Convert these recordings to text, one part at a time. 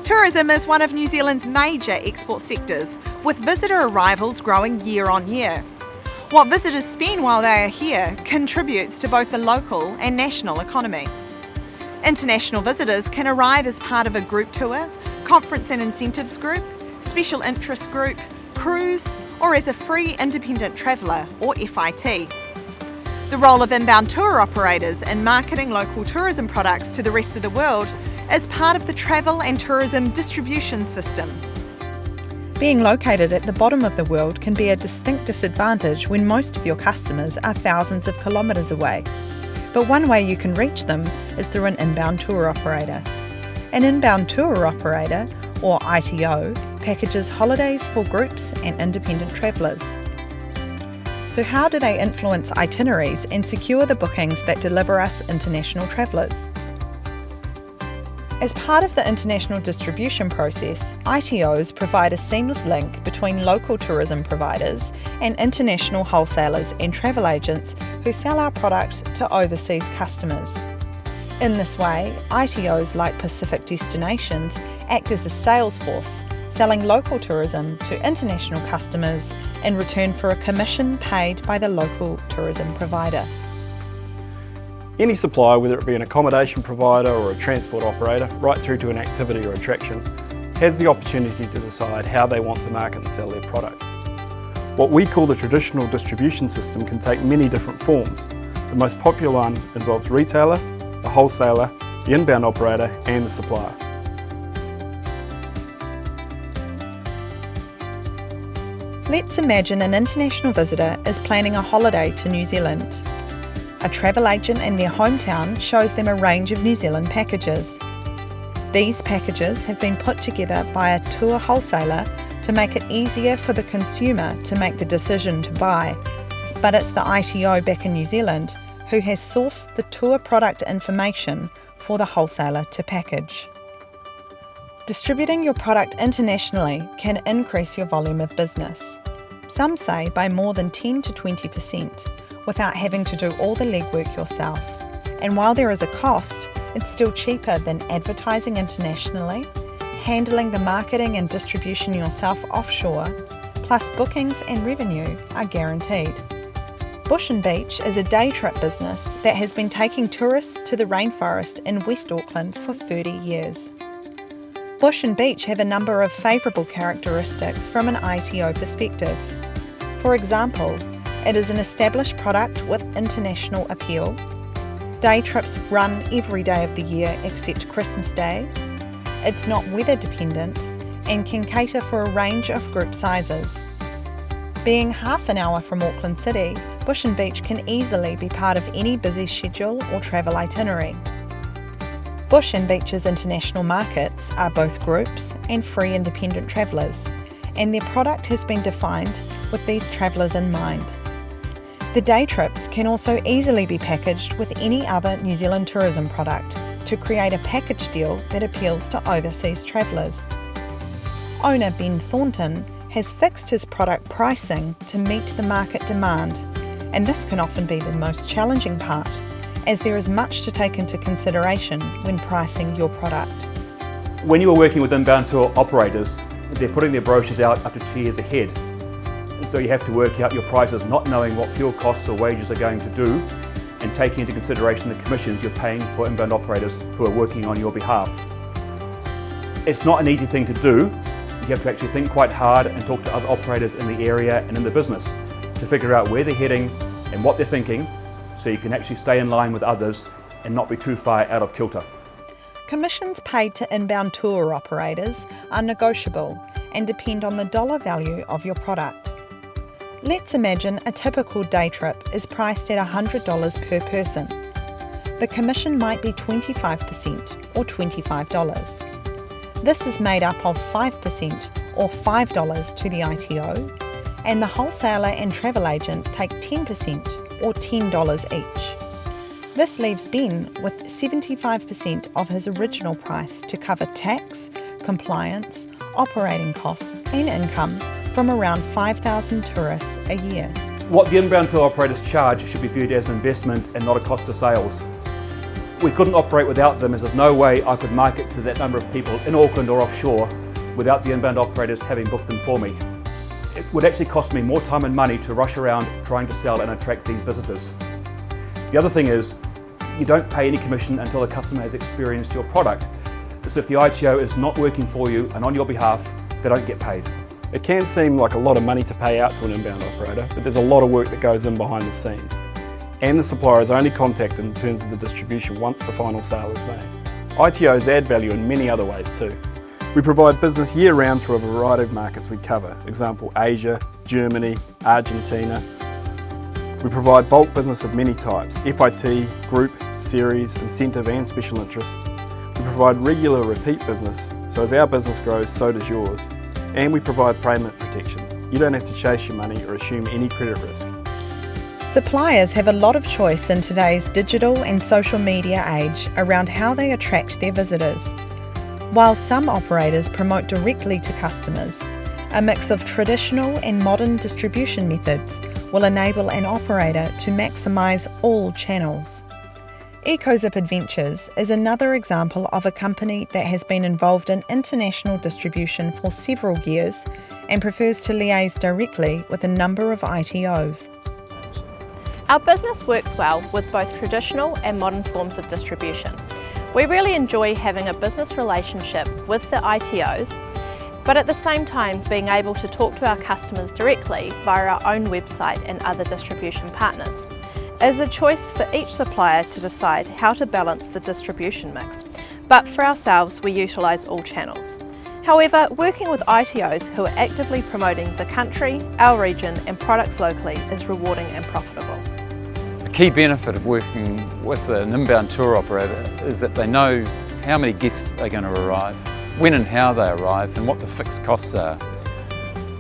Tourism is one of New Zealand's major export sectors, with visitor arrivals growing year on year. What visitors spend while they are here contributes to both the local and national economy. International visitors can arrive as part of a group tour, conference and incentives group, special interest group, cruise, or as a free independent traveller, or FIT. The role of inbound tour operators in marketing local tourism products to the rest of the world is part of the travel and tourism distribution system. Being located at the bottom of the world can be a distinct disadvantage when most of your customers are thousands of kilometres away. But one way you can reach them is through an inbound tour operator. An inbound tour operator, or ITO, packages holidays for groups and independent travellers. So how do they influence itineraries and secure the bookings that deliver us international travellers? As part of the international distribution process, ITOs provide a seamless link between local tourism providers and international wholesalers and travel agents who sell our product to overseas customers. In this way, ITOs like Pacific Destinations act as a sales force, selling local tourism to international customers in return for a commission paid by the local tourism provider. Any supplier, whether it be an accommodation provider or a transport operator, right through to an activity or attraction, has the opportunity to decide how they want to market and sell their product. What we call the traditional distribution system can take many different forms. The most popular one involves retailer, the wholesaler, the inbound operator and the supplier. Let's imagine an international visitor is planning a holiday to New Zealand. A travel agent in their hometown shows them a range of New Zealand packages. These packages have been put together by a tour wholesaler to make it easier for the consumer to make the decision to buy, but it's the ITO back in New Zealand who has sourced the tour product information for the wholesaler to package. Distributing your product internationally can increase your volume of business. Some say by more than 10 to 20%, without having to do all the legwork yourself. And while there is a cost, it's still cheaper than advertising internationally, handling the marketing and distribution yourself offshore, plus bookings and revenue are guaranteed. Bush & Beach is a day trip business that has been taking tourists to the rainforest in West Auckland for 30 years. Bush & Beach have a number of favourable characteristics from an ITO perspective. For example, it is an established product with international appeal. Day trips run every day of the year except Christmas Day. It's not weather dependent and can cater for a range of group sizes. Being half an hour from Auckland City, Bush & Beach can easily be part of any busy schedule or travel itinerary. Bush & Beach's international markets are both groups and free independent travellers, and their product has been defined with these travellers in mind. The day trips can also easily be packaged with any other New Zealand tourism product to create a package deal that appeals to overseas travellers. Owner Ben Thornton has fixed his product pricing to meet the market demand, and this can often be the most challenging part, as there is much to take into consideration when pricing your product. When you are working with inbound tour operators, they're putting their brochures out up to 2 years ahead. So you have to work out your prices not knowing what fuel costs or wages are going to do and taking into consideration the commissions you're paying for inbound operators who are working on your behalf. It's not an easy thing to do. You have to actually think quite hard and talk to other operators in the area and in the business to figure out where they're heading and what they're thinking so you can actually stay in line with others and not be too far out of kilter. Commissions paid to inbound tour operators are negotiable and depend on the dollar value of your product. Let's imagine a typical day trip is priced at $100 per person. The commission might be 25% or $25. This is made up of 5% or $5 to the ITO, and the wholesaler and travel agent take 10% or $10 each. This leaves Ben with 75% of his original price to cover tax, compliance, operating costs and income from around 5,000 tourists a year. What the inbound tour operators charge should be viewed as an investment and not a cost of sales. We couldn't operate without them, as there's no way I could market to that number of people in Auckland or offshore without the inbound operators having booked them for me. It would actually cost me more time and money to rush around trying to sell and attract these visitors. The other thing is, you don't pay any commission until the customer has experienced your product. So if the ITO is not working for you and on your behalf, they don't get paid. It can seem like a lot of money to pay out to an inbound operator, but there's a lot of work that goes in behind the scenes. And the supplier is only contacted in terms of the distribution once the final sale is made. ITOs add value in many other ways too. We provide business year-round through a variety of markets we cover, example Asia, Germany, Argentina. We provide bulk business of many types, FIT, group, series, incentive and special interest. We provide regular repeat business, so as our business grows, so does yours. And we provide payment protection. You don't have to chase your money or assume any credit risk. Suppliers have a lot of choice in today's digital and social media age around how they attract their visitors. While some operators promote directly to customers, a mix of traditional and modern distribution methods will enable an operator to maximise all channels. EcoZip Adventures is another example of a company that has been involved in international distribution for several years and prefers to liaise directly with a number of ITOs. Our business works well with both traditional and modern forms of distribution. We really enjoy having a business relationship with the ITOs, but at the same time being able to talk to our customers directly via our own website and other distribution partners. It is a choice for each supplier to decide how to balance the distribution mix, but for ourselves we utilise all channels. However, working with ITOs who are actively promoting the country, our region and products locally is rewarding and profitable. A key benefit of working with an inbound tour operator is that they know how many guests are going to arrive, when and how they arrive and what the fixed costs are.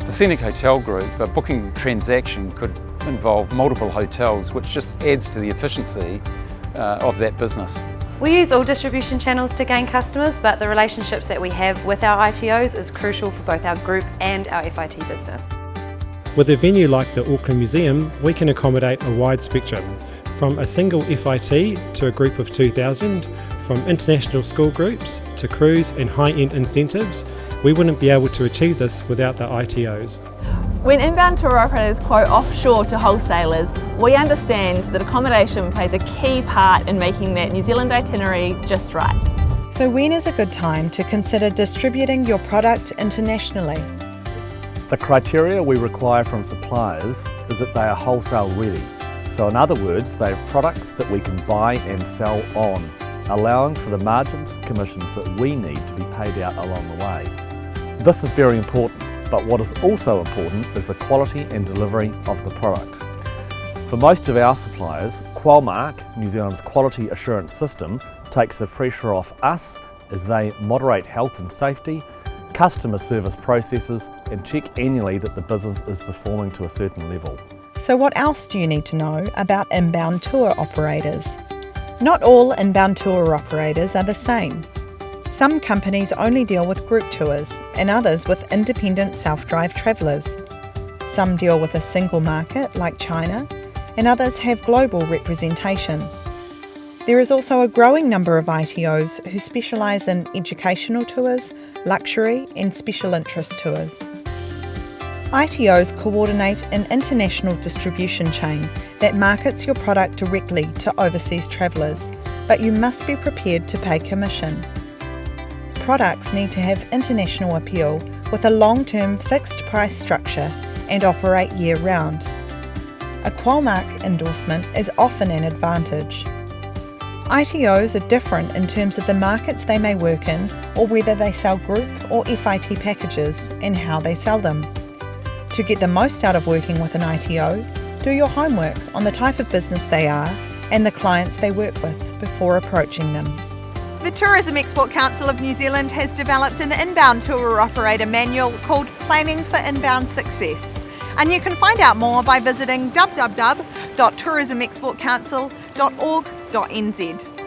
For Scenic Hotel Group, a booking transaction could involve multiple hotels, which just adds to the efficiency of that business. We use all distribution channels to gain customers, but the relationships that we have with our ITOs is crucial for both our group and our FIT business. With a venue like the Auckland Museum, we can accommodate a wide spectrum, from a single FIT to a group of 2,000, from international school groups to cruise and high-end incentives. We wouldn't be able to achieve this without the ITOs. When inbound tour operators quote offshore to wholesalers, we understand that accommodation plays a key part in making that New Zealand itinerary just right. So when is a good time to consider distributing your product internationally? The criteria we require from suppliers is that they are wholesale ready. So in other words, they have products that we can buy and sell on, allowing for the margins and commissions that we need to be paid out along the way. This is very important, but what is also important is the quality and delivery of the product. For most of our suppliers, Qualmark, New Zealand's quality assurance system, takes the pressure off us as they moderate health and safety, customer service processes and check annually that the business is performing to a certain level. So what else do you need to know about inbound tour operators? Not all inbound tour operators are the same. Some companies only deal with group tours and others with independent self-drive travellers. Some deal with a single market like China and others have global representation. There is also a growing number of ITOs who specialise in educational tours, luxury and special interest tours. ITOs coordinate an international distribution chain that markets your product directly to overseas travellers, but you must be prepared to pay commission. Products need to have international appeal with a long-term fixed price structure and operate year-round. A Qualmark endorsement is often an advantage. ITOs are different in terms of the markets they may work in or whether they sell group or FIT packages and how they sell them. To get the most out of working with an ITO, do your homework on the type of business they are and the clients they work with before approaching them. The Tourism Export Council of New Zealand has developed an inbound tour operator manual called Planning for Inbound Success. And you can find out more by visiting www.tourismexportcouncil.org.nz.